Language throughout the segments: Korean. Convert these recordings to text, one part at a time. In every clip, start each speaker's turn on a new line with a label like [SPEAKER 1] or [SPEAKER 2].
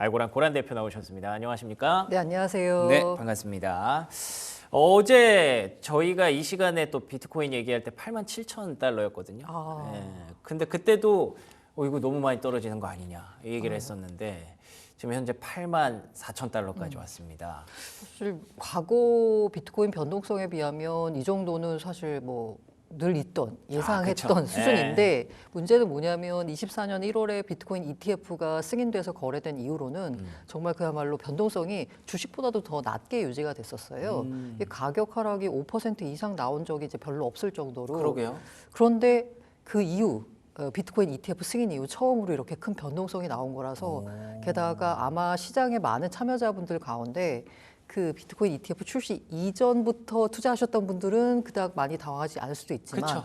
[SPEAKER 1] 알고랑 고란 대표 나오셨습니다. 안녕하십니까?
[SPEAKER 2] 네, 안녕하세요.
[SPEAKER 1] 네, 반갑습니다. 어제 저희가 이 시간에 또 비트코인 얘기할 때 87,000달러였거든요. 근데 그때도 이거 너무 많이 떨어지는 거 아니냐 이 얘기를 했었는데 지금 현재 84,000달러까지 왔습니다.
[SPEAKER 2] 사실 과거 비트코인 변동성에 비하면 이 정도는 사실 뭐 늘 있던 예상했던 수준인데 문제는 뭐냐면 24년 1월에 비트코인 ETF가 승인돼서 거래된 이후로는 정말 그야말로 변동성이 주식보다도 더 낮게 유지가 됐었어요. 이 가격 하락이 5% 이상 나온 적이 이제 별로 없을 정도로.
[SPEAKER 1] 그러게요.
[SPEAKER 2] 그런데 그 이후 비트코인 ETF 승인 이후 처음으로 이렇게 큰 변동성이 나온 거라서 게다가 아마 시장에 많은 참여자분들 가운데 그 비트코인 ETF 출시 이전부터 투자하셨던 분들은 그닥 많이 당황하지 않을 수도 있지만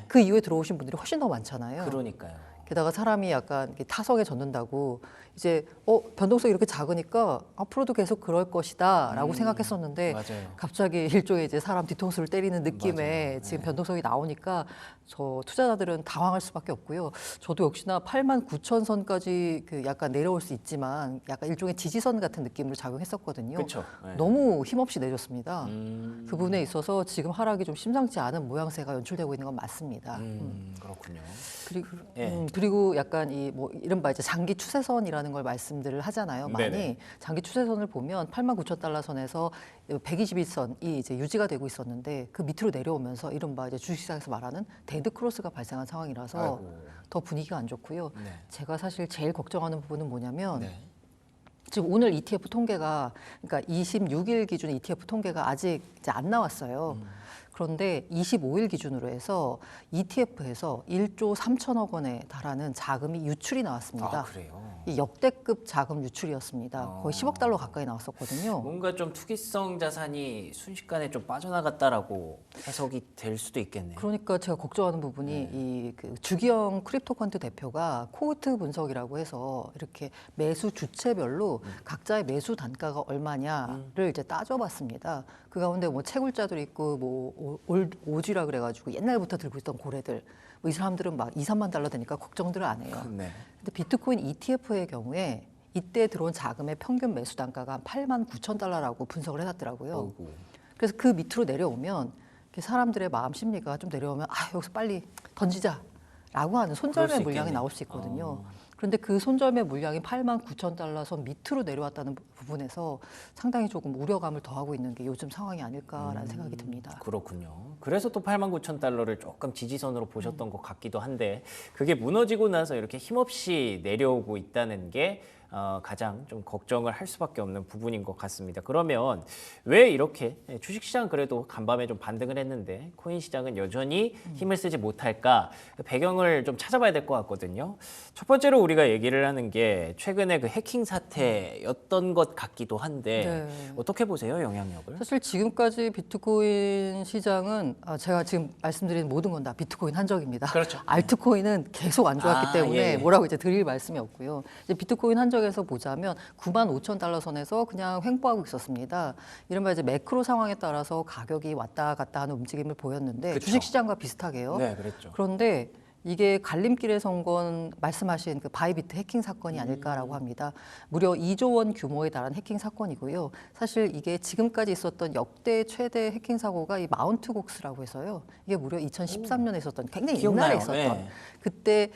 [SPEAKER 2] 그 이후에 들어오신 분들이 훨씬 더 많잖아요.
[SPEAKER 1] 그러니까요.
[SPEAKER 2] 게다가 사람이 약간 타성에 젖는다고 이제 변동성이 이렇게 작으니까 앞으로도 계속 그럴 것이다라고 생각했었는데
[SPEAKER 1] 맞아요.
[SPEAKER 2] 갑자기 일종의 이제 사람 뒤통수를 때리는 느낌의
[SPEAKER 1] 맞아요.
[SPEAKER 2] 지금 변동성이 나오니까 저 투자자들은 당황할 수밖에 없고요. 저도 역시나 89,000선까지 그 약간 내려올 수 있지만 약간 일종의 지지선 같은 느낌을 작용했었거든요.
[SPEAKER 1] 그쵸.
[SPEAKER 2] 너무 힘없이 내렸습니다. 그 부분에 있어서 지금 하락이 좀 심상치 않은 모양새가 연출되고 있는 건 맞습니다.
[SPEAKER 1] 그렇군요.
[SPEAKER 2] 그리고 약간 이 뭐 이른바 이제 장기 추세선이라는 걸 말씀들을 하잖아요. 많이
[SPEAKER 1] 네네.
[SPEAKER 2] 장기 추세선을 보면 89,000달러 선에서 121선이 이제 유지가 되고 있었는데 그 밑으로 내려오면서 이른바 이제 주식시장에서 말하는 데드 크로스가 발생한 상황이라서
[SPEAKER 1] 아이고.
[SPEAKER 2] 더 분위기가 안 좋고요.
[SPEAKER 1] 네.
[SPEAKER 2] 제가 사실 제일 걱정하는 부분은 뭐냐면
[SPEAKER 1] 네.
[SPEAKER 2] 지금 오늘 ETF 통계가 그러니까 26일 기준 ETF 통계가 아직 이제 안 나왔어요. 그런데 25일 기준으로 해서 ETF에서 1조 3천억 원에 달하는 자금이 유출이 나왔습니다.
[SPEAKER 1] 아, 그래요?
[SPEAKER 2] 이 역대급 자금 유출이었습니다. 거의 10억 달러 가까이 나왔었거든요.
[SPEAKER 1] 뭔가 좀 투기성 자산이 순식간에 좀 빠져나갔다라고 해석이 될 수도 있겠네요.
[SPEAKER 2] 그러니까 제가 걱정하는 부분이 이 그 주기영 크립토펀드 대표가 코호트 분석이라고 해서 이렇게 매수 주체별로 각자의 매수 단가가 얼마냐를 이제 따져봤습니다. 그 가운데 뭐 채굴자들 있고 뭐 오지라 그래가지고 옛날부터 들고 있던 고래들 뭐 이 사람들은 막 2, 3만 달러 되니까 걱정들을 안 해요.
[SPEAKER 1] 네.
[SPEAKER 2] 근데 비트코인 ETF의 경우에 이때 들어온 자금의 평균 매수 단가가 89,000달러라고 분석을 해놨더라고요.
[SPEAKER 1] 어이구.
[SPEAKER 2] 그래서 그 밑으로 내려오면 사람들의 마음 심리가 좀 내려오면 여기서 빨리 던지자라고 하는 손절매 물량이 나올 수 있거든요. 그런데 그 손절매 물량이 89,000달러 선 밑으로 내려왔다는 부분에서 상당히 조금 우려감을 더하고 있는 게 요즘 상황이 아닐까라는 생각이 듭니다.
[SPEAKER 1] 그렇군요. 그래서 또 89,000달러를 조금 지지선으로 보셨던 것 같기도 한데 그게 무너지고 나서 이렇게 힘없이 내려오고 있다는 게 가장 좀 걱정을 할 수밖에 없는 부분인 것 같습니다. 그러면 왜 이렇게 주식시장 그래도 간밤에 좀 반등을 했는데 코인 시장은 여전히 힘을 쓰지 못할까? 그 배경을 좀 찾아봐야 될 것 같거든요. 첫 번째로 우리가 얘기를 하는 게 최근에 그 해킹 사태였던 것 같기도 한데 어떻게 보세요, 영향력을?
[SPEAKER 2] 사실 지금까지 비트코인 시장은 제가 지금 말씀드린 모든 건 다 비트코인 한정입니다.
[SPEAKER 1] 그렇죠.
[SPEAKER 2] 알트코인은 계속 안 좋았기 때문에
[SPEAKER 1] 예.
[SPEAKER 2] 뭐라고 이제 드릴 말씀이 없고요. 이제 비트코인 한정에서 보자면 95,000달러 선에서 그냥 횡보하고 있었습니다. 이른바 이제 매크로 상황에 따라서 가격이 왔다 갔다 하는 움직임을 보였는데
[SPEAKER 1] 그쵸.
[SPEAKER 2] 주식시장과 비슷하게요.
[SPEAKER 1] 네, 그랬죠.
[SPEAKER 2] 그런데 이게 갈림길에 선 건 말씀하신 그 바이비트 해킹 사건이 아닐까라고 합니다. 무려 2조 원 규모에 달한 해킹 사건이고요. 사실 이게 지금까지 있었던 역대 최대 해킹 사고가 이 마운트 곡스라고 해서요. 이게 무려 2013년에 있었던 굉장히
[SPEAKER 1] 기억나요.
[SPEAKER 2] 옛날에 있었던
[SPEAKER 1] 네.
[SPEAKER 2] 그때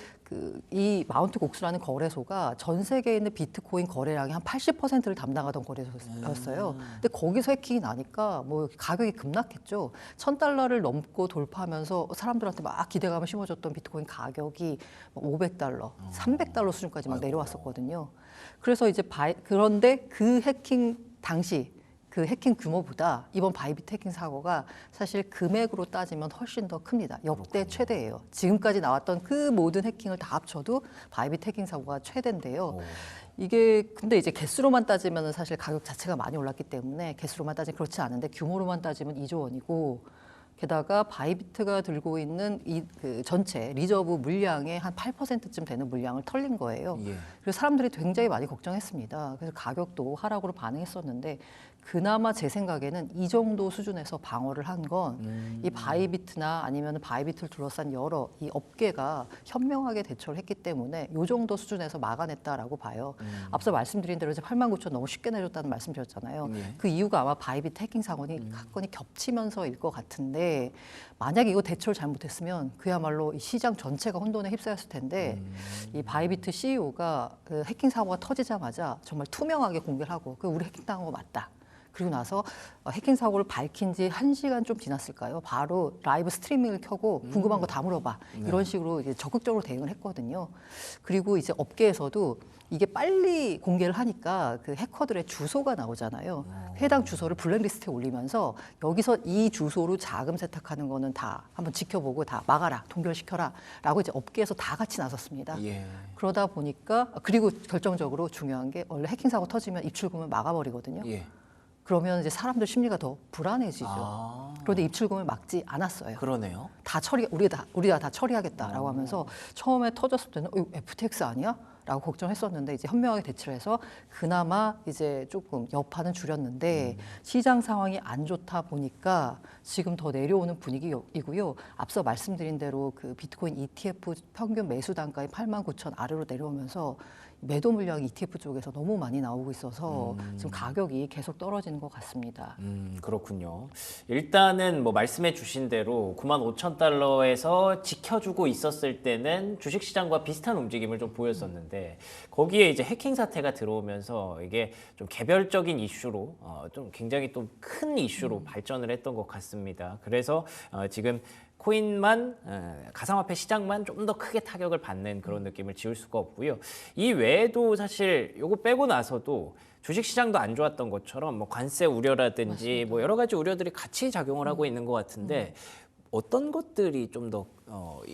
[SPEAKER 2] 이 마운트 곡스라는 거래소가 전 세계에 있는 비트코인 거래량의 한 80%를 담당하던 거래소였어요. 근데 거기서 해킹이 나니까 뭐 가격이 급락했죠. 1,000달러를 넘고 돌파하면서 사람들한테 막 기대감을 심어줬던 비트코인 가격이 500달러, 300달러 수준까지 막 내려왔었거든요. 그래서 이제 그런데 그 해킹 당시 그 해킹 규모보다 이번 바이비트 해킹 사고가 사실 금액으로 따지면 훨씬 더 큽니다. 역대 최대예요. 지금까지 나왔던 그 모든 해킹을 다 합쳐도 바이비트 해킹 사고가 최대인데요. 이게 근데 이제 개수로만 따지면 사실 가격 자체가 많이 올랐기 때문에 개수로만 따지면 그렇지 않은데 규모로만 따지면 2조 원이고 게다가 바이비트가 들고 있는 그 전체 리저브 물량의 한 8%쯤 되는 물량을 털린 거예요.
[SPEAKER 1] 예.
[SPEAKER 2] 그래서 사람들이 굉장히 많이 걱정했습니다. 그래서 가격도 하락으로 반응했었는데 그나마 제 생각에는 이 정도 수준에서 방어를 한 건 이 바이비트나 아니면 바이비트를 둘러싼 여러 이 업계가 현명하게 대처를 했기 때문에 이 정도 수준에서 막아냈다라고 봐요. 앞서 말씀드린 대로 이제 89,000 너무 쉽게 내렸다는 말씀드렸잖아요.
[SPEAKER 1] 예.
[SPEAKER 2] 그 이유가 아마 바이비트 해킹 사건이 겹치면서일 것 같은데 만약에 이거 대처를 잘못했으면 그야말로 이 시장 전체가 혼돈에 휩싸였을 텐데 이 바이비트 CEO가 그 해킹 사고가 터지자마자 정말 투명하게 공개를 하고 그 우리 해킹 당한 거 맞다. 그리고 나서 해킹 사고를 밝힌 지 1시간 좀 지났을까요? 바로 라이브 스트리밍을 켜고 궁금한 거 다 물어봐. 이런 식으로 이제 적극적으로 대응을 했거든요. 그리고 이제 업계에서도 이게 빨리 공개를 하니까 그 해커들의 주소가 나오잖아요. 해당 주소를 블랙리스트에 올리면서 여기서 이 주소로 자금 세탁하는 거는 다 한번 지켜보고 다 막아라, 동결시켜라 라고 이제 업계에서 다 같이 나섰습니다.
[SPEAKER 1] 예.
[SPEAKER 2] 그러다 보니까 그리고 결정적으로 중요한 게 원래 해킹 사고 터지면 입출금을 막아버리거든요.
[SPEAKER 1] 예.
[SPEAKER 2] 그러면 이제 사람들 심리가 더 불안해지죠.
[SPEAKER 1] 아,
[SPEAKER 2] 그런데 입출금을 막지 않았어요.
[SPEAKER 1] 그러네요.
[SPEAKER 2] 다 우리가 다 처리하겠다라고 하면서 처음에 터졌을 때는 FTX 아니야? 라고 걱정했었는데 이제 현명하게 대처를 해서 그나마 이제 조금 여파는 줄였는데 시장 상황이 안 좋다 보니까 지금 더 내려오는 분위기이고요. 앞서 말씀드린 대로 그 비트코인 ETF 평균 매수 단가의 89,000 아래로 내려오면서 매도 물량이 ETF 쪽에서 너무 많이 나오고 있어서 지금 가격이 계속 떨어지는 것 같습니다.
[SPEAKER 1] 그렇군요. 일단은 뭐 말씀해 주신 대로 95,000달러에서 지켜주고 있었을 때는 주식시장과 비슷한 움직임을 좀 보였었는데 거기에 이제 해킹 사태가 들어오면서 이게 좀 개별적인 이슈로 좀 굉장히 또 큰 이슈로 발전을 했던 것 같습니다. 그래서 지금 코인만 가상화폐 시장만 좀 더 크게 타격을 받는 그런 느낌을 지울 수가 없고요. 이 외에도 사실 요거 빼고 나서도 주식시장도 안 좋았던 것처럼 뭐 관세 우려라든지 뭐 여러 가지 우려들이 같이 작용을 하고 있는 것 같은데 어떤 것들이 좀 더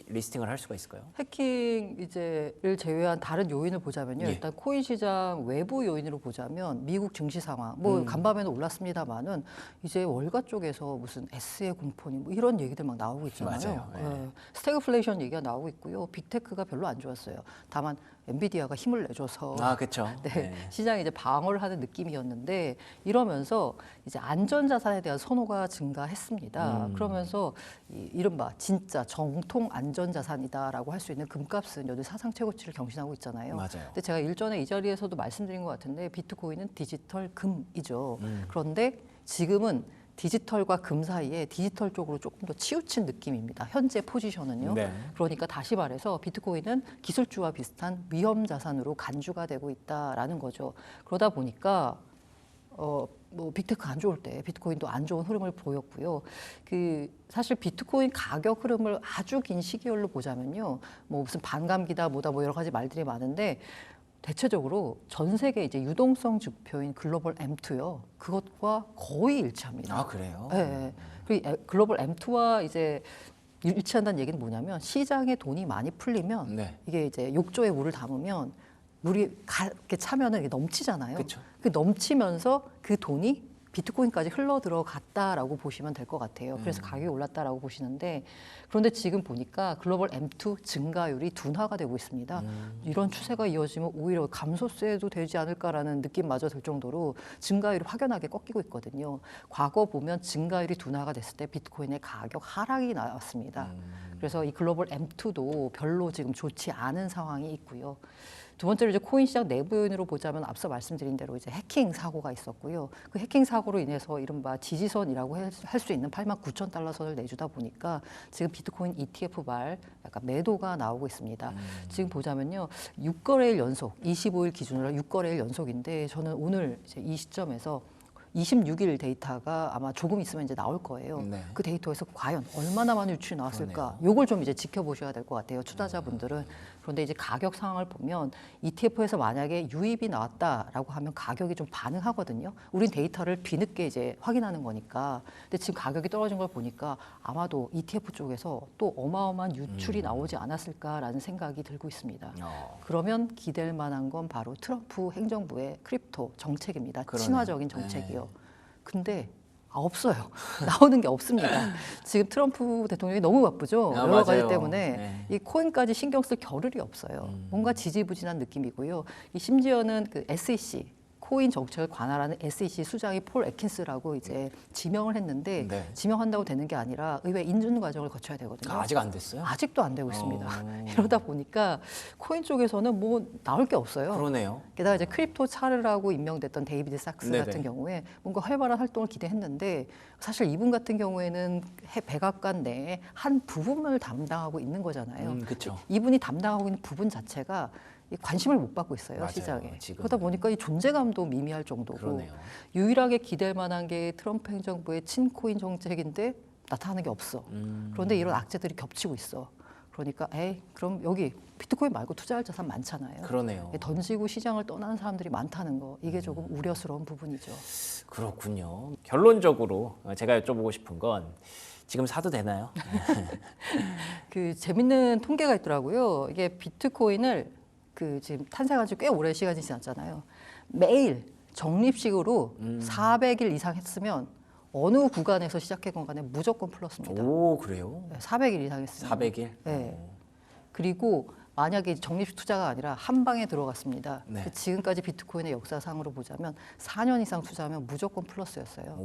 [SPEAKER 1] 리스팅을 할 수가 있을까요?
[SPEAKER 2] 해킹 이제를 제외한 다른 요인을 보자면요.
[SPEAKER 1] 예.
[SPEAKER 2] 일단 코인 시장 외부 요인으로 보자면 미국 증시 상황, 뭐 간밤에는 올랐습니다만은 이제 월가 쪽에서 무슨 S의 공포니 뭐 이런 얘기들 막 나오고 있잖아요.
[SPEAKER 1] 맞아요.
[SPEAKER 2] 스태그플레이션 얘기가 나오고 있고요. 빅테크가 별로 안 좋았어요. 다만 엔비디아가 힘을 내줘서
[SPEAKER 1] 아, 그렇죠.
[SPEAKER 2] 네, 시장이 이제 방어를 하는 느낌이었는데 이러면서 이제 안전자산에 대한 선호가 증가했습니다. 그러면서 이른바 진짜 정통 안전자산이다라고 할 수 있는 금값은 여전히 사상 최고치를 경신하고 있잖아요.
[SPEAKER 1] 맞아요.
[SPEAKER 2] 근데 제가 일전에 이 자리에서도 말씀드린 것 같은데 비트코인은 디지털 금이죠. 그런데 지금은 디지털과 금 사이에 디지털 쪽으로 조금 더 치우친 느낌입니다. 현재 포지션은요.
[SPEAKER 1] 네.
[SPEAKER 2] 그러니까 다시 말해서 비트코인은 기술주와 비슷한 위험 자산으로 간주가 되고 있다라는 거죠. 그러다 보니까 뭐 빅테크 안 좋을 때 비트코인도 안 좋은 흐름을 보였고요. 그 사실 비트코인 가격 흐름을 아주 긴 시기열로 보자면요. 뭐 무슨 반감기다 뭐다 뭐 여러 가지 말들이 많은데 대체적으로 전 세계 이제 유동성 지표인 글로벌 M2요. 그것과 거의 일치합니다.
[SPEAKER 1] 아, 그래요?
[SPEAKER 2] 네. 그리고 글로벌 M2와 이제 일치한다는 얘기는 뭐냐면 시장에 돈이 많이 풀리면
[SPEAKER 1] 네.
[SPEAKER 2] 이게 이제 욕조에 물을 담으면 물이 이렇게 차면은 이게 넘치잖아요.
[SPEAKER 1] 그쵸.
[SPEAKER 2] 그 넘치면서 그 돈이 비트코인까지 흘러 들어갔다라고 보시면 될 것 같아요. 그래서 가격이 올랐다라고 보시는데 그런데 지금 보니까 글로벌 M2 증가율이 둔화가 되고 있습니다. 이런 추세가 이어지면 오히려 감소세도 되지 않을까라는 느낌마저 들 정도로 증가율이 확연하게 꺾이고 있거든요. 과거 보면 증가율이 둔화가 됐을 때 비트코인의 가격 하락이 나왔습니다. 그래서 이 글로벌 M2도 별로 지금 좋지 않은 상황이 있고요. 두 번째로 이제 코인 시장 내부 요인으로 보자면 앞서 말씀드린 대로 이제 해킹 사고가 있었고요. 그 해킹 사고로 인해서 이른바 지지선이라고 할 수 있는 89,000달러 선을 내주다 보니까 지금 비트코인 ETF 발 약간 매도가 나오고 있습니다. 지금 보자면요. 6거래일 연속, 25일 기준으로 6거래일 연속인데 저는 오늘 이제 이 시점에서 26일 데이터가 아마 조금 있으면 이제 나올 거예요.
[SPEAKER 1] 네.
[SPEAKER 2] 그 데이터에서 과연 얼마나 많은 유출이 나왔을까? 요걸 좀 이제 지켜보셔야 될 것 같아요. 투자자분들은. 그런데 이제 가격 상황을 보면 ETF에서 만약에 유입이 나왔다라고 하면 가격이 좀 반응하거든요. 우린 데이터를 뒤늦게 이제 확인하는 거니까. 근데 지금 가격이 떨어진 걸 보니까 아마도 ETF 쪽에서 또 어마어마한 유출이 나오지 않았을까라는 생각이 들고 있습니다. 그러면 기댈 만한 건 바로 트럼프 행정부의 크립토 정책입니다.
[SPEAKER 1] 그러네요.
[SPEAKER 2] 친화적인 정책이요. 근데 없어요. 나오는 게 없습니다. 지금 트럼프 대통령이 너무 바쁘죠.
[SPEAKER 1] 아,
[SPEAKER 2] 여러 가지
[SPEAKER 1] 맞아요.
[SPEAKER 2] 때문에
[SPEAKER 1] 네.
[SPEAKER 2] 이 코인까지 신경 쓸 겨를이 없어요. 뭔가 지지부진한 느낌이고요. 이 심지어는 그 SEC 코인 정책을 관할하는 SEC 수장이 폴 애킨스라고 이제 지명을 했는데
[SPEAKER 1] 네.
[SPEAKER 2] 지명한다고 되는 게 아니라 의회 인준 과정을 거쳐야 되거든요.
[SPEAKER 1] 아직 안 됐어요?
[SPEAKER 2] 아직도 안 되고 있습니다. 이러다 보니까 코인 쪽에서는 뭐 나올 게 없어요.
[SPEAKER 1] 그러네요.
[SPEAKER 2] 게다가 이제 크립토 차르라고 임명됐던 데이비드 sak스
[SPEAKER 1] 네네.
[SPEAKER 2] 같은 경우에 뭔가 활발한 활동을 기대했는데 사실 이분 같은 경우에는 백악관 내에 한 부분을 담당하고 있는 거잖아요.
[SPEAKER 1] 그렇죠.
[SPEAKER 2] 이분이 담당하고 있는 부분 자체가 이 관심을 못 받고 있어요,
[SPEAKER 1] 맞아요,
[SPEAKER 2] 시장에.
[SPEAKER 1] 지금은.
[SPEAKER 2] 그러다 보니까 이 존재감도 미미할 정도고
[SPEAKER 1] 그러네요.
[SPEAKER 2] 유일하게 기댈 만한 게 트럼프 행정부의 친코인 정책인데 나타나는 게 없어. 그런데 이런 악재들이 겹치고 있어. 그러니까 에이 그럼 여기 비트코인 말고 투자할 자산 많잖아요.
[SPEAKER 1] 그러네요.
[SPEAKER 2] 던지고 시장을 떠나는 사람들이 많다는 거 이게 조금 우려스러운 부분이죠.
[SPEAKER 1] 그렇군요. 결론적으로 제가 여쭤보고 싶은 건 지금 사도 되나요?
[SPEAKER 2] 그 재밌는 통계가 있더라고요. 이게 비트코인을 그 지금 탄생한 지 꽤 오랜 시간이 지났잖아요. 매일 적립식으로 400일 이상 했으면 어느 구간에서 시작했건 간에 무조건 플러스입니다.
[SPEAKER 1] 오, 그래요?
[SPEAKER 2] 네, 400일 이상 했으면.
[SPEAKER 1] 400일?
[SPEAKER 2] 네. 그리고 만약에 적립식 투자가 아니라 한 방에 들어갔습니다.
[SPEAKER 1] 네.
[SPEAKER 2] 지금까지 비트코인의 역사상으로 보자면 4년 이상 투자하면 무조건 플러스였어요.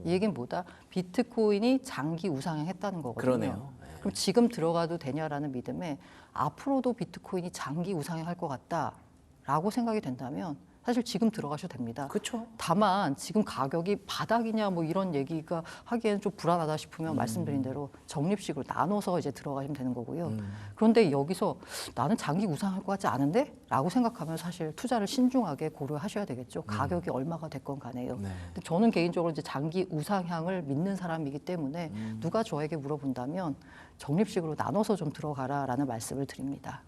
[SPEAKER 2] 이 얘기는 뭐다? 비트코인이 장기 우상향했다는 거거든요.
[SPEAKER 1] 그러네요. 네.
[SPEAKER 2] 그럼 지금 들어가도 되냐라는 믿음에 앞으로도 비트코인이 장기 우상향할 것 같다라고 생각이 된다면 사실 지금 들어가셔도 됩니다.
[SPEAKER 1] 그렇죠.
[SPEAKER 2] 다만 지금 가격이 바닥이냐 뭐 이런 얘기가 하기에는 좀 불안하다 싶으면 말씀드린 대로 적립식으로 나눠서 이제 들어가시면 되는 거고요. 그런데 여기서 나는 장기 우상할 것 같지 않은데? 라고 생각하면 사실 투자를 신중하게 고려하셔야 되겠죠. 가격이 얼마가 됐건 간에요.
[SPEAKER 1] 네.
[SPEAKER 2] 근데 저는 개인적으로 이제 장기 우상향을 믿는 사람이기 때문에 누가 저에게 물어본다면 적립식으로 나눠서 좀 들어가라라는 말씀을 드립니다.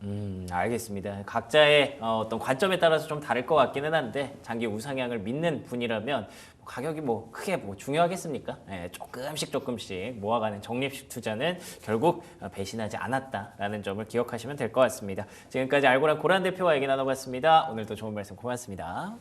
[SPEAKER 1] 알겠습니다. 각자의 어떤 관점에 따라서 좀 다를 것 같기는 한데 장기 우상향을 믿는 분이라면 가격이 뭐 크게 뭐 중요하겠습니까? 예, 조금씩 모아가는 적립식 투자는 결국 배신하지 않았다라는 점을 기억하시면 될 것 같습니다. 지금까지 알고란 고란 대표와 얘기 나눠봤습니다. 오늘도 좋은 말씀 고맙습니다.